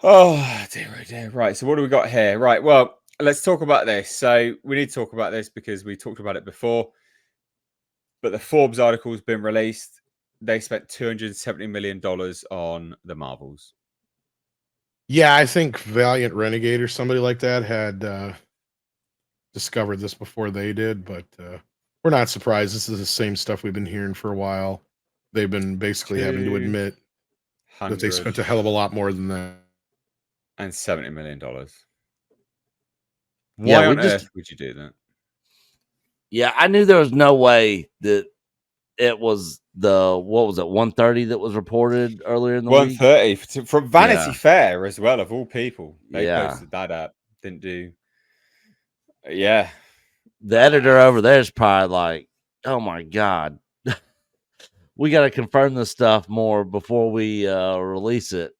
Oh dear. Right. So what do we got here? Right. Well, let's talk about this. So we need to talk about this because we talked about it before. But the Forbes article has been released. They spent $270 million on the Marvels. Yeah, I think Valiant Renegade or somebody like that had discovered this before they did, but we're not surprised. This is the same stuff we've been hearing for a while. They've been basically having to Two admit that they hundred spent a hell of a lot more than that. and $70 million. Yeah, Why we on just earth would you do that? yeah, I knew there was no way that it was the what was it 130 that was reported earlier in the week. 130 from Vanity Yeah. Fair as well, of all people. They Yeah. posted that up. Didn't do. Yeah. The editor over there is probably like, "Oh my god, we got to confirm this stuff more before we release it."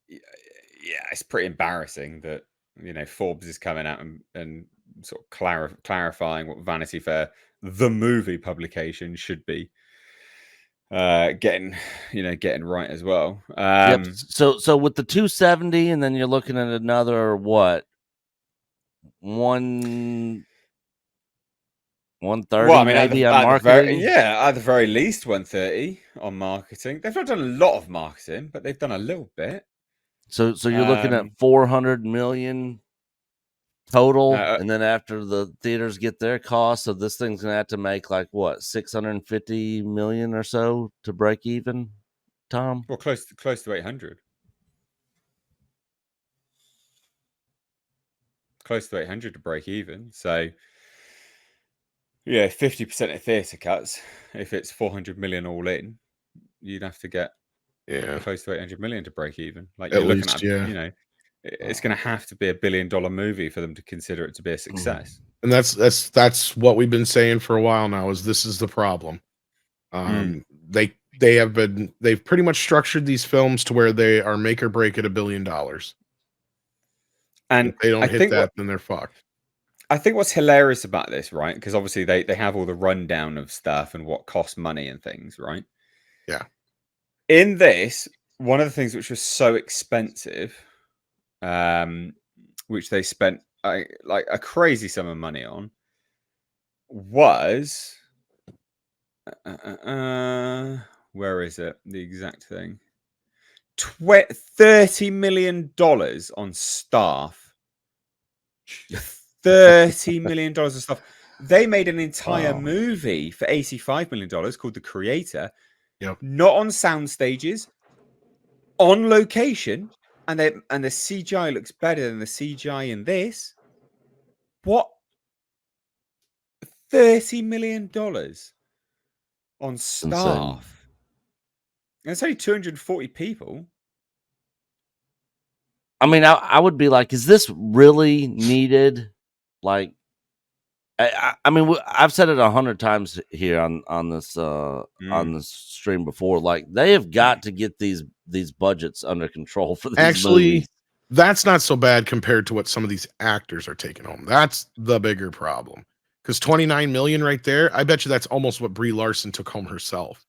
Yeah, it's pretty embarrassing that Forbes is coming out and sort of clarifying what Vanity Fair, the movie publication, should be getting right as well. Yep. So with the 270, and then you're looking at another what 130 Well, I mean, maybe on marketing. at the very least 130 on marketing. They've not done a lot of marketing, but they've done a little bit. So you're looking at 400 million total, Uh, and then after the theaters get their cost, so this thing's gonna have to make like what 650 million or so to break even. Tom, well, close to 800. Close to 800 to break even. So, yeah, 50% of theatre cuts. If it's 400 million all in, you'd have to get close to 800 million to break even. Like At you're looking least, at, it's going to have to be $1 billion movie for them to consider it to be a success. And that's what we've been saying for a while now. Is this is the problem? They've pretty much structured these films to where they are make or break at $1 billion. And if they don't hit that, then they're fucked. I think what's hilarious about this, right? Because obviously they have all the rundown of stuff and what costs money and things, right? Yeah. In this, one of the things which was so expensive, which they spent like a crazy sum of money on, was where is it? The exact thing. $30 million on staff. $30 million of stuff. They made an entire movie for $85 million called The Creator. Yep. Not on sound stages, on location, and the CGI looks better than the CGI in this. What? $30 million on staff. And it's only 240 people. I mean, I would be like, is this really needed? Like, I mean, I've said it 100 times here on this stream before. Like, they have got to get these budgets under control for these movies. That's not so bad compared to what some of these actors are taking home. That's the bigger problem. Because 29 million right there, I bet you that's almost what Brie Larson took home herself.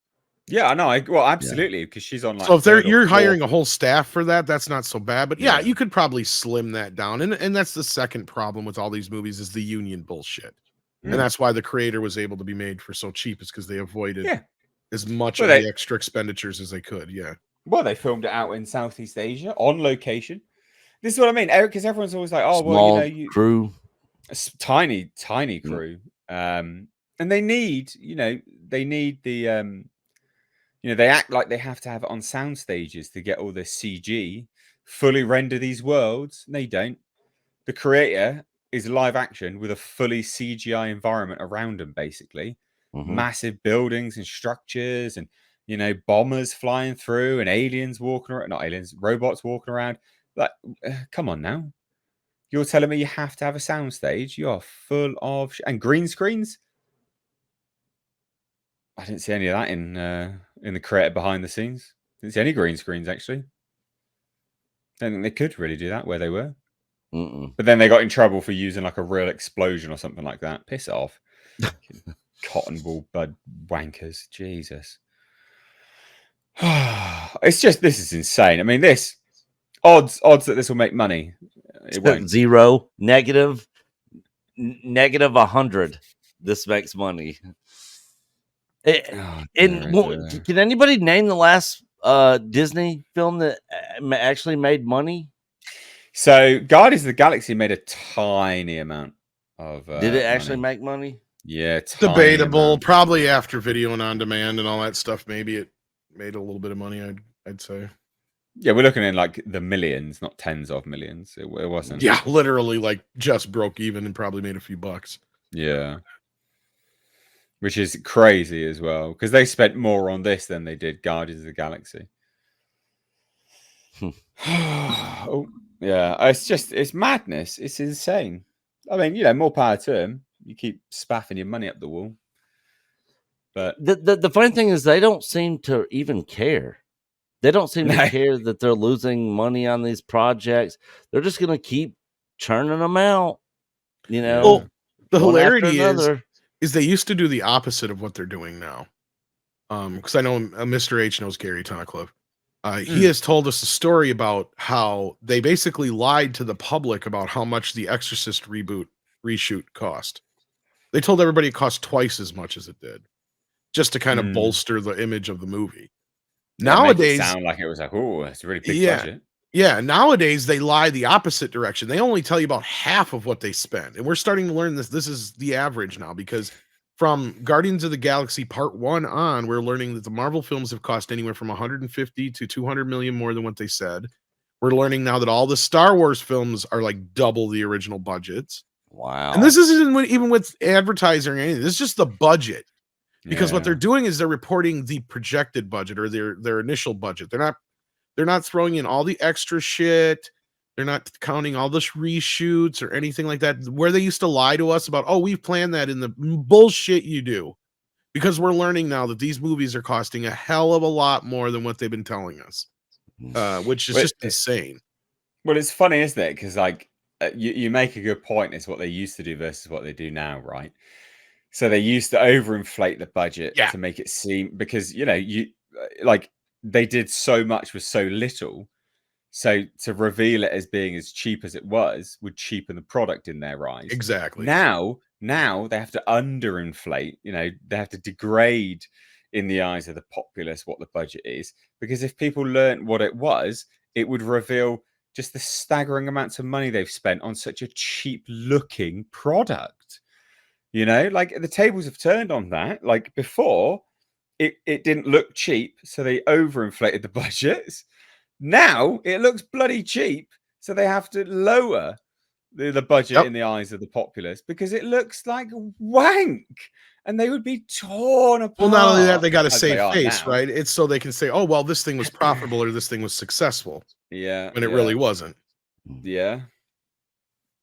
Yeah, I know. Well, absolutely, because she's on like. So if you're hiring a whole staff for that, that's not so bad. But yeah, you could probably slim that down. And that's the second problem with all these movies is the union bullshit. And that's why The Creator was able to be made for so cheap, is because they avoided as much of the extra expenditures as they could. Yeah. Well, they filmed it out in Southeast Asia on location. This is what I mean, Eric, because everyone's always like, "Oh, small well, crew, tiny crew," and they need, the, they act like they have to have it on sound stages to get all this CG, fully render these worlds. And they don't. The Creator is live action with a fully CGI environment around them, basically. Massive buildings and structures and, bombers flying through and aliens walking around, not aliens, robots walking around. Like, come on now. You're telling me you have to have a soundstage? You are full of and green screens. I didn't see any of that in the Creator behind the scenes. Didn't see any green screens actually. Don't think they could really do that where they were. But then they got in trouble for using like a real explosion or something like that. Piss off. Cotton wool bud wankers. Jesus. It's just, this is insane. I mean, this odds that this will make money. It won't. Zero, negative 100. This makes money. Can anybody name the last Disney film that actually made money? So Guardians of the Galaxy made a tiny amount of. Did it actually make money? Yeah, debatable. Amount. Probably after video and on demand and all that stuff. Maybe it made a little bit of money. I'd say. Yeah, we're looking in like the millions, not tens of millions. It wasn't. Yeah, literally like just broke even and probably made a few bucks. Yeah. Which is crazy as well, because they spent more on this than they did Guardians of the Galaxy. Oh, yeah, it's madness. It's insane. I mean, more power to them. You keep spaffing your money up the wall. But the funny thing is they don't seem to even care. They don't seem to care that they're losing money on these projects. They're just going to keep churning them out. Well, the hilarity is they used to do the opposite of what they're doing now. Because I know Mr. H knows Gary Tunnicliffe. He has told us a story about how they basically lied to the public about how much the Exorcist reshoot cost. They told everybody it cost twice as much as it did, just to kind of bolster the image of the movie. Nowadays, it sound like it was like, oh, it's a really big budget. Yeah, nowadays they lie the opposite direction. They only tell you about half of what they spend. And we're starting to learn this. This is the average now, because from Guardians of the Galaxy Part 1 on, we're learning that the Marvel films have cost anywhere from 150 to 200 million more than what they said. We're learning now that all the Star Wars films are like double the original budgets. Wow. And this isn't even with advertising or anything. This is just the budget. Because what they're doing is they're reporting the projected budget or their initial budget. They're not throwing in all the extra shit. They're not counting all the reshoots or anything like that. Where they used to lie to us about, oh, we've planned that in the bullshit you do. Because we're learning now that these movies are costing a hell of a lot more than what they've been telling us, which is just insane. Well, it's funny, isn't it? Because like you make a good point. It's what they used to do versus what they do now, right? So they used to overinflate the budget to make it seem, because they did so much with so little. So to reveal it as being as cheap as it was would cheapen the product in their eyes. Exactly. Now they have to underinflate. They have to degrade in the eyes of the populace what the budget is, because if people learned what it was, it would reveal just the staggering amounts of money they've spent on such a cheap looking product. Like the tables have turned on that. Like before, it didn't look cheap, so they overinflated the budgets. Now it looks bloody cheap, so they have to lower the budget in the eyes of the populace because it looks like wank, and they would be torn apart. Well, not only that, they got to save face, right? It's so they can say, "Oh, well, this thing was profitable or this thing was successful." Yeah, when it really wasn't. Yeah.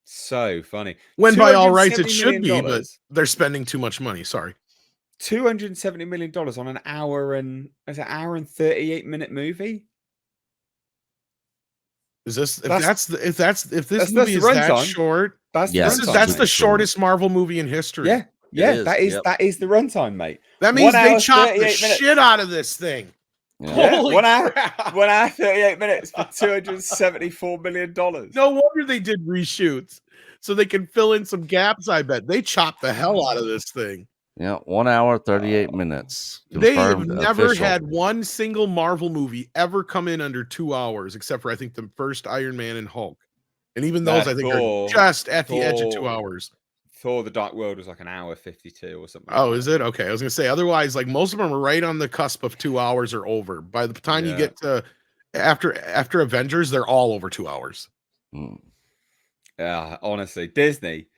So funny. When by all rights it should be, but they're spending too much money. Sorry. $270 million on an hour and 38-minute movie. Is this if this movie is that short? That's the shortest Marvel movie in history. Yeah, that is the runtime, mate. That means they chopped the shit out of this thing. Yeah. Holy 1 hour 38 minutes for $274 million. No wonder they did reshoots so they can fill in some gaps. I bet they chopped the hell out of this thing. Yeah, 1 hour 38 minutes. They have never had one single Marvel movie ever come in under 2 hours, except for I think the first Iron Man and Hulk, and even those I think are just at the edge of 2 hours. Thor: The Dark World was like an hour 52 or something. Oh, is it? Okay. I was gonna say otherwise, like most of them are right on the cusp of 2 hours or over. By the time you get to after Avengers, they're all over 2 hours. Yeah, honestly, Disney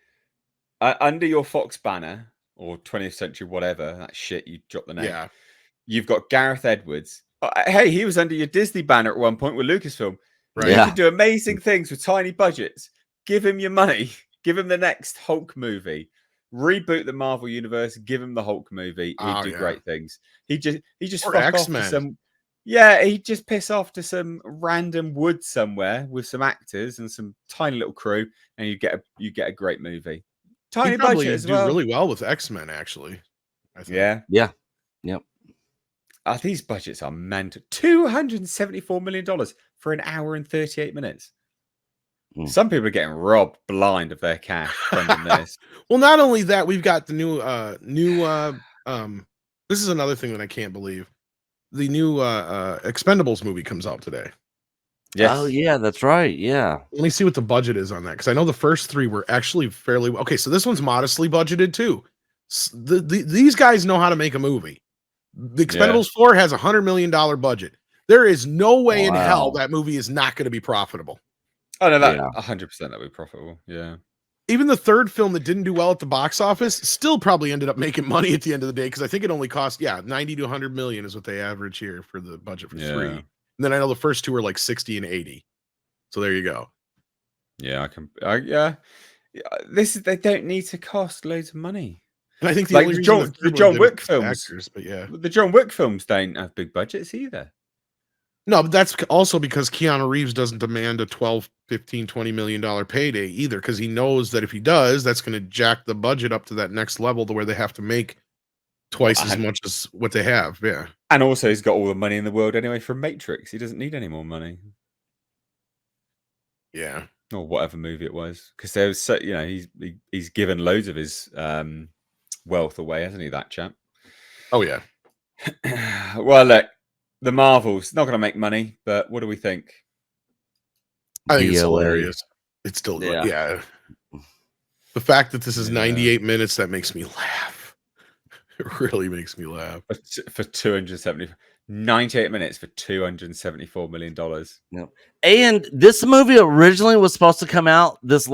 under your Fox banner or 20th Century, whatever that shit you dropped the name. Yeah, you've got Gareth Edwards. Hey, he was under your Disney banner at one point with Lucasfilm. Right? You can do amazing things with tiny budgets. Give him your money. Give him the next Hulk movie. Reboot the Marvel universe. Give him the Hulk movie. He'd do great things. He just fuck X-Men. off to some. Yeah, he'd just piss off to some random woods somewhere with some actors and some tiny little crew, and you get a great movie. Tiny budget as well. Do really well with X-Men, actually. I think. Yeah. Yep. these budgets are mental. $274 million for an hour and 38 minutes. Some people are getting robbed blind of their cash funding this. Well, not only that, we've got the new this is another thing that I can't believe. The new Expendables movie comes out today. Yes. Oh yeah, that's right. Yeah. Let me see what the budget is on that, because I know the first three were actually fairly okay. So this one's modestly budgeted too. These guys know how to make a movie. The Expendables 4 has $100 million budget. There is no way in hell that movie is not going to be profitable. Oh no, that 100% that'll be profitable. Yeah. Even the third film that didn't do well at the box office still probably ended up making money at the end of the day, because I think it only cost 90 to 100 million is what they average here for the budget for 3. And then I know the first 2 were like 60 and 80. So there you go. Yeah, they don't need to cost loads of money. And I think the like only the John Wick films, actors, but the John Wick films don't have big budgets either. No, but that's also because Keanu Reeves doesn't demand a 12, 15, $20 million payday either, because he knows that if he does, that's going to jack the budget up to that next level to where they have to make twice as much as what they have. Yeah. And also he's got all the money in the world anyway from Matrix. He doesn't need any more money. Yeah. Or whatever movie it was. Because there was he's given loads of his wealth away, hasn't he, that chap? Oh yeah. Well, look, the Marvels not going to make money, but what do we think? I think it's hilarious. It's still good. Yeah. The fact that this is 98 minutes, that makes me laugh. It really makes me laugh. For 98 minutes for $274 million. Yep. And this movie originally was supposed to come out this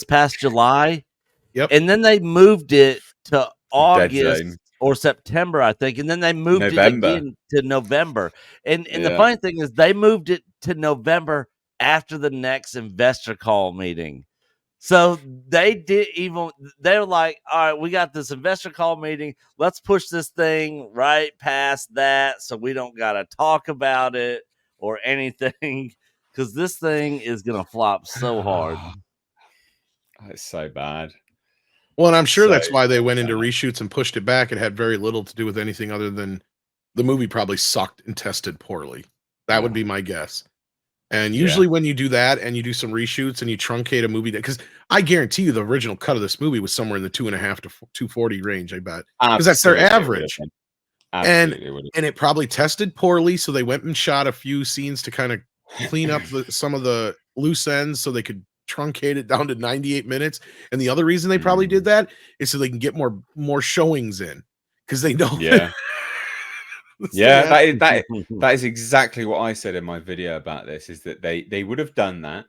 past July. Yep. And then they moved it to August or September, I think. And then they moved it again to November. And the funny thing is they moved it to November after the next investor call meeting. So they're like, all right, we got this investor call meeting. Let's push this thing right past that so we don't got to talk about it or anything, because this thing is going to flop so hard. It's so bad. Well, and I'm sure that's why they went into reshoots and pushed it back. It had very little to do with anything other than the movie probably sucked and tested poorly. That would be my guess. And usually when you do that and you do some reshoots and you truncate a movie, because I guarantee you the original cut of this movie was somewhere in the 2.5 to 240 range, I bet. Because that's their average. And it probably tested poorly. So they went and shot a few scenes to kind of clean up some of the loose ends so they could truncate it down to 98 minutes. And the other reason they probably did that is so they can get more showings in, because they know. Yeah. That is exactly what I said in my video about this, is that they would have done that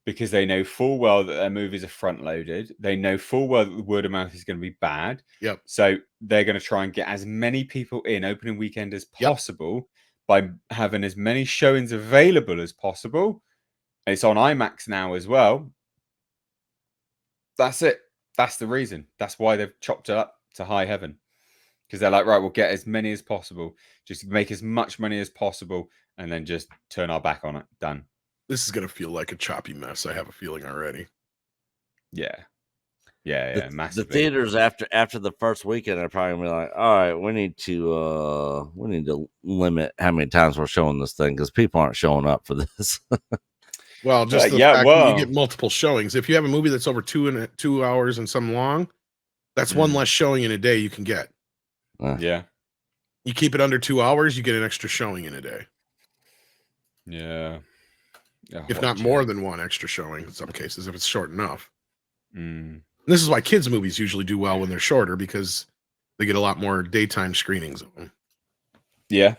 because they know full well that their movies are front loaded. They know full well that the word of mouth is going to be bad. Yep. So they're going to try and get as many people in opening weekend as possible by having as many showings available as possible. And it's on IMAX now as well. That's it. That's the reason. That's why they've chopped it up to high heaven. Because they're like, right, we'll get as many as possible, just make as much money as possible, and then just turn our back on it. Done. This is going to feel like a choppy mess. I have a feeling already. Yeah, massively. The theaters after the first weekend are probably gonna be like, all right, we need to limit how many times we're showing this thing, because people aren't showing up for this. Well, just the fact that you get multiple showings. If you have a movie that's over 2 hours and some long, that's one less showing in a day you can get. Yeah. You keep it under 2 hours, you get an extra showing in a day. Yeah. If not more than one extra showing in some cases, if it's short enough. Mm. This is why kids' movies usually do well when they're shorter, because they get a lot more daytime screenings of them. Yeah.